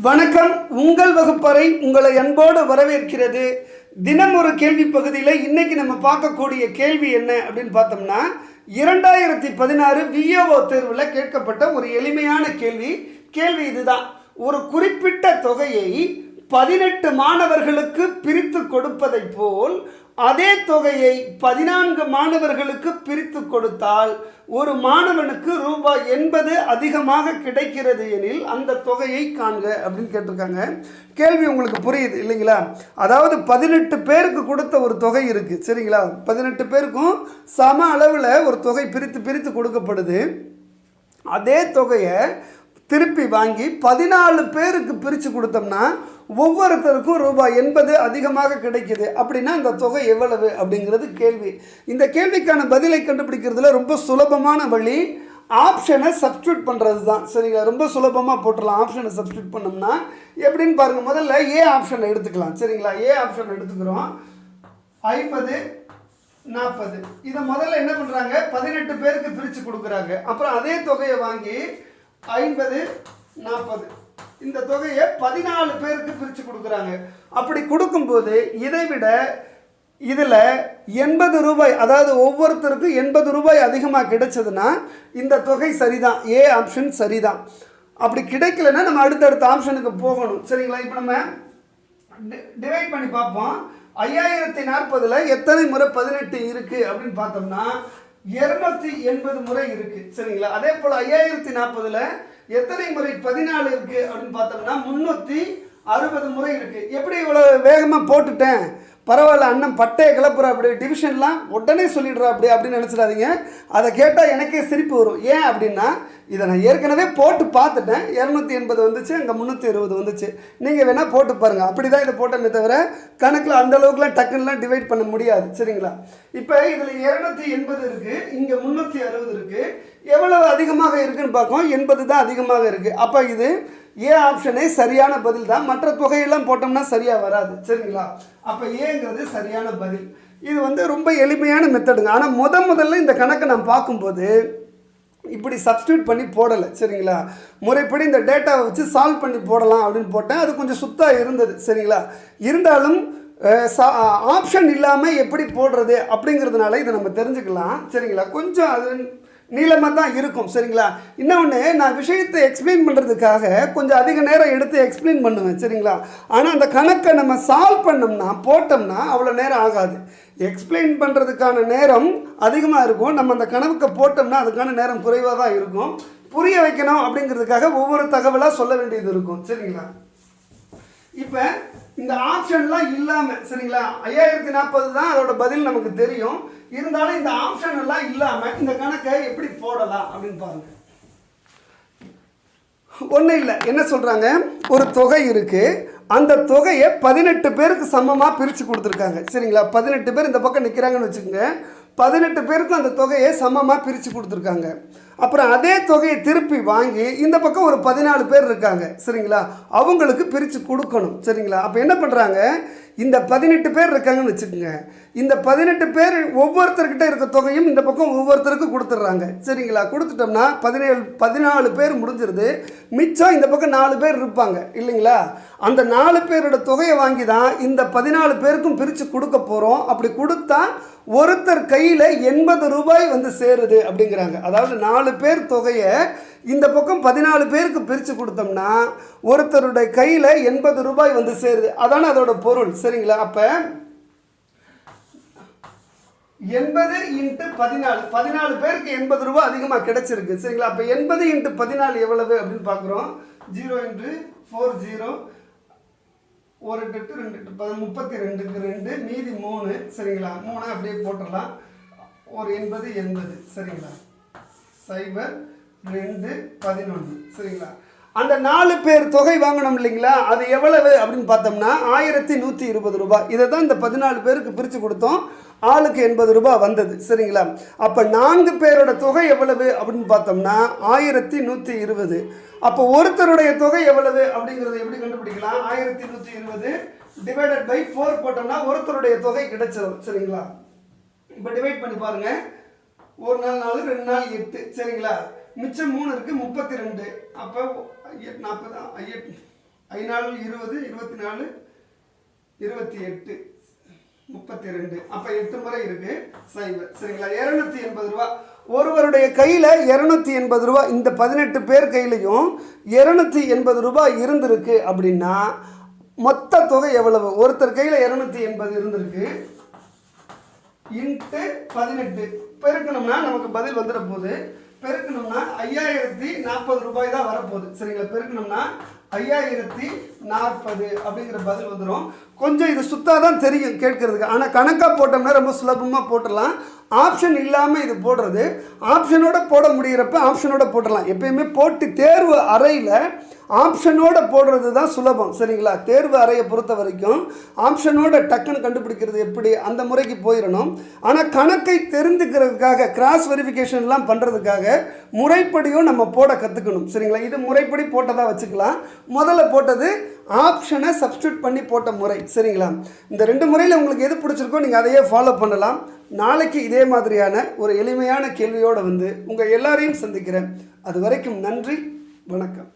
வணக்கம். உங்கள் வகுப்பறை உங்களை அன்போடு வரவேற்கிறது. தினம் ஒரு கேள்வி பகுதியில் இன்னைக்கு நம்ம பார்க்கக்கூடிய கேள்வி என்ன அப்படின்னு பார்த்தோம்னா 2016 விஓஓ தேர்வில் கேட்கப்பட்ட ஒரு எளிமையான கேள்வி இதுதான். ஒரு குறிப்பிட்ட தொகையை 18 மாணவர்களுக்கு பிரித்து கொடுப்பதை போல் அதே தொகையை 14 மாணவர்களுக்கு பிரித்து கொடுத்தால் ஒரு மாணவனுக்கு ரூபாய் 80 அதிகமாக கிடைக்கிறது எனில் அந்த தொகையை காண்க அப்படின்னு கேட்டிருக்காங்க. கேள்வி உங்களுக்கு புரியுது இல்லைங்களா? அதாவது 18 பேருக்கு கொடுத்த ஒரு தொகை இருக்குது, சரிங்களா? 18 பேருக்கும் சம அளவில் ஒரு தொகை பிரித்து கொடுக்கப்படுது. அதே தொகையை திருப்பி வாங்கி 14 பேருக்கு பிரித்து கொடுத்தோம்னா ஒவ்வொருத்தருக்கும் ரூபாய் 80 அதிகமாக கிடைக்குது. அப்படின்னா இந்த தொகை எவ்வளவு அப்படிங்கிறது கேள்வி. இந்த கேள்விக்கான பதிலை கண்டுபிடிக்கிறதுல ரொம்ப சுலபமான வழி ஆப்ஷனை சப்ஸ்டியூட் பண்ணுறது தான், சரிங்களா? ரொம்ப சுலபமாக போட்டுடலாம். ஆப்ஷனை சப்ஸ்டியூட் பண்ணோம்னா எப்படின்னு பாருங்கள். முதல்ல ஏ ஆப்ஷனை எடுத்துக்கலாம், சரிங்களா? ஏ ஆப்ஷன் எடுத்துக்கிறோம். 50 40 இதை முதல்ல என்ன பண்ணுறாங்க, 18 பேருக்கு பிரித்து கொடுக்குறாங்க. அப்புறம் அதே தொகையை வாங்கி 50 40 இந்த தொகையை 14 பேருக்கு பிரித்து கொடுக்குறாங்க. அப்படி கொடுக்கும்போது இதை விட இதில் 80 ரூபாய், அதாவது ஒவ்வொருத்தருக்கும் 80 ரூபாய் அதிகமாக கிடைச்சதுன்னா இந்த தொகை சரிதான், ஏ ஆப்ஷன் சரிதான். அப்படி கிடைக்கலன்னா நம்ம அடுத்தடுத்த ஆப்ஷனுக்கு போகணும், சரிங்களா? இப்போ நம்ம டிவைட் பண்ணி பார்ப்போம். 5040 எத்தனை முறை 18 இருக்குது அப்படின்னு பார்த்தோம்னா 280 முறை இருக்கு, சரிங்களா? அதே போல 5040 எத்தனை முறை 14 இருக்கு அப்படின்னு பார்த்தோம்னா 360 முறை இருக்கு. எப்படி இவ்வளவு வேகமா போட்டுட்டேன், பரவாயில்ல அண்ணன் பட்டையை கிளப்புறா, அப்படி டிவிஷன்லாம் உடனே சொல்லிடுறா அப்படின்னு நினச்சிடாதீங்க. அதை கேட்டால் எனக்கே சிரிப்பு வரும். ஏன் அப்படின்னா இதை நான் ஏற்கனவே போட்டு பார்த்துட்டேன். 280 வந்துச்சு, அங்கே 360 வந்துச்சு. நீங்கள் வேணால் போட்டு பாருங்கள். அப்படி தான் இதை போட்டோமே தவிர கணக்கில் அந்தளவுக்குலாம் டக்குன்னெலாம் டிவைட் பண்ண முடியாது, சரிங்களா? இப்போ இதில் 280 இருக்குது, இங்கே 360 இருக்குது. எவ்வளவு அதிகமாக இருக்குதுன்னு பார்ப்போம். 80 தான் அதிகமாக இருக்குது. அப்போ இது ஏ ஆப்ஷனே சரியான பதில் தான். மற்ற தொகையெல்லாம் போட்டோம்னா சரியாக வராது, சரிங்களா? அப்போ ஏங்கிறது சரியான பதில். இது ரொம்ப எளிமையான மெத்தடுங்க. ஆனால் முதல்ல இந்த கணக்கை நான் பார்க்கும்போது இப்படி சப்ஸ்டியூட் பண்ணி போடலை, சரிங்களா? முறைப்படி இந்த டேட்டாவை வச்சு சால்வ் பண்ணி போடலாம் அப்படின்னு போட்டேன். அது கொஞ்சம் சுத்தாக இருந்தது, சரிங்களா? இருந்தாலும் ஆப்ஷன் இல்லாமல் எப்படி போடுறது அப்படிங்கிறதுனால இதை நம்ம தெரிஞ்சுக்கலாம், சரிங்களா? கொஞ்சம் அது நீளமாக தான் இருக்கும், சரிங்களா? இன்னொன்று, நான் விஷயத்தை எக்ஸ்பிளைன் பண்ணுறதுக்காக கொஞ்சம் அதிக நேரம் எடுத்து எக்ஸ்பிளைன் பண்ணுவேன், சரிங்களா? ஆனால் அந்த கணக்கை நம்ம சால்வ் போட்டோம்னா அவ்வளோ நேரம் ஆகாது. எக்ஸ்பிளைன் பண்ணுறதுக்கான நேரம் அதிகமாக இருக்கும். நம்ம அந்த கணக்கை போட்டோம்னா அதுக்கான நேரம் குறைவாக தான் இருக்கும். புரிய வைக்கணும் அப்படிங்கிறதுக்காக ஒவ்வொரு தகவலாக சொல்ல வேண்டியது இருக்கும், சரிங்களா? இப்போ இந்த ஆப்ஷன்லாம் இல்லாமல், சரிங்களா? 5040 தான் அதோட பதில் நமக்கு தெரியும். இருந்தாலும் இந்த ஆப்ஷன் எல்லாம் இல்லாமல் இந்த கணக்கை எப்படி போடலாம் அப்படின்னு பாருங்க. ஒன்றும் இல்லை, என்ன சொல்கிறாங்க, ஒரு தொகை இருக்குது. அந்த தொகையை 18 பேருக்கு சமமாக பிரித்து கொடுத்துருக்காங்க, சரிங்களா? 18 பேர் இந்த பக்கம் நிற்கிறாங்கன்னு வச்சுக்கோங்க. 18 பேருக்கும் அந்த தொகையை சமமாக பிரித்து கொடுத்துருக்காங்க. அப்புறம் அதே தொகையை திருப்பி வாங்கி இந்த பக்கம் ஒரு 14 பேர் இருக்காங்க, சரிங்களா? அவங்களுக்கு பிரித்து கொடுக்கணும், சரிங்களா? அப்போ என்ன பண்ணுறாங்க, இந்த 18 பேர் இருக்காங்கன்னு வச்சுக்கோங்க. இந்த 18 பேர் ஒவ்வொருத்தர்கிட்ட இருக்க தொகையும் இந்த பக்கம் ஒவ்வொருத்தருக்கும் கொடுத்துட்றாங்க, சரிங்களா? கொடுத்துட்டோம்னா 14 பேர் முடிஞ்சிருது. மிச்சம் இந்த பக்கம் 4 பேர் இருப்பாங்க இல்லைங்களா? அந்த 4 பேரோட தொகையை வாங்கி தான் இந்த 14 பேருக்கும் பிரித்து கொடுக்க போகிறோம். அப்படி கொடுத்தா ஒருத்தர் கையில் 80 ரூபாய் சேருது அப்படிங்கிறாங்க. அதாவது 4 பேர் தொகையை இந்த பக்கம் 14 பேருக்கு பிரித்து கொடுத்தோம்னா ஒருத்தருடைய கையில் 80 ரூபாய் சேருது. அதான அதோட பொருள், சரிங்களா? அப்போ 80 × 14 பேருக்கு 80 ரூபாய் அதிகமாக கிடைச்சிருக்கு, சரிங்களா? அப்போ 80 × 14 எவ்வளவு அப்படின்னு பார்க்குறோம். 0 × 4 0 1 8 2 32க்கு 2 மீதி 3, சரிங்களா? 3 அப்படியே போட்டுடலாம். ஒரு 80 சரிங்களா? 0 2 11, சரிங்களா? அந்த 4 பேர் தொகை வாங்கணும் இல்லைங்களா? அது எவ்வளவு அப்படின்னு பார்த்தோம்னா 1120 ரூபாய். இதை தான் இந்த 14 பேருக்கு பிரித்து கொடுத்தோம். ஆளுக்கு 80 ரூபாய் வந்தது, சரிங்களா? அப்போ 4 பேரோட தொகை எவ்வளவு அப்படின்னு பார்த்தோம்னா 1120. அப்போ ஒருத்தருடைய தொகை எவ்வளவு அப்படிங்கிறத எப்படி கண்டுபிடிக்கலாம்? 1120 டிவைடட் பை 4 போட்டோம்னா ஒருத்தருடைய தொகை கிடைச்சிடும், சரிங்களா? இப்போ டிவைட் பண்ணி பாருங்க. 1 நாள் 4, 2 நாள் 8, சரிங்களா? மிச்சம் 3 இருக்குது, 32. அப்போ 40 5 20 24 28 32 அப்போ 8 முறை இருக்கு சைபர். சரிங்களா? 280 ரூபா. ஒருவருடைய கையில் 280 ரூபா, இந்த 18 பேர் கையிலையும் 280 ரூபாய் இருந்திருக்கு அப்படின்னா மொத்த தொகை எவ்வளவு? ஒருத்தர் கையில் 280 இருந்திருக்கு இன்ட்டு 18 பெருக்கணும்னா நமக்கு பதில் வந்துட போகுது. பெருக்கணும்னா 5040 ரூபாய் தான் வரப்போகுது. சரிங்களா? பெருக்கணும்னா 5040 அப்படிங்கிற பதில் வந்துடும். கொஞ்சம் இது சுத்தாதான் தெரியும் கேட்கறதுக்கு, ஆனால் கணக்காக போட்டோம்னா ரொம்ப சுலபமாக போட்டுடலாம். ஆப்ஷன் இல்லாமல் இது போடுறது, ஆப்ஷனோட போட முடிகிறப்ப ஆப்ஷனோட போட்டுடலாம். எப்பயுமே போட்டு தேர்வு அறையில் ஆப்ஷனோட போடுறது தான் சுலபம். சரிங்களா? தேர்வு அறையை பொறுத்த வரைக்கும் ஆப்ஷனோட டக்குன்னு கண்டுபிடிக்கிறது எப்படி, அந்த முறைக்கு போயிடணும். ஆனால் கணக்கை தெரிந்துக்கிறதுக்காக கிராஸ் வெரிஃபிகேஷன்லாம் பண்ணுறதுக்காக முறைப்படியும் நம்ம போட கற்றுக்கணும். சரிங்களா? இது முறைப்படி போட்டதாக வச்சுக்கலாம். முதல்ல போட்டது ஆப்ஷனை சப்ஸ்டியூட் பண்ணி போட்ட முறை. சரிங்களா? இந்த 2 முறையில் உங்களுக்கு எது பிடிச்சிருக்கோ நீங்கள் அதையே ஃபாலோ பண்ணலாம். நாளைக்கு இதே மாதிரியான ஒரு எளிமையான கேள்வியோடு வந்து உங்கள் எல்லாரையும் சந்திக்கிறேன். அது வரைக்கும் நன்றி, வணக்கம்.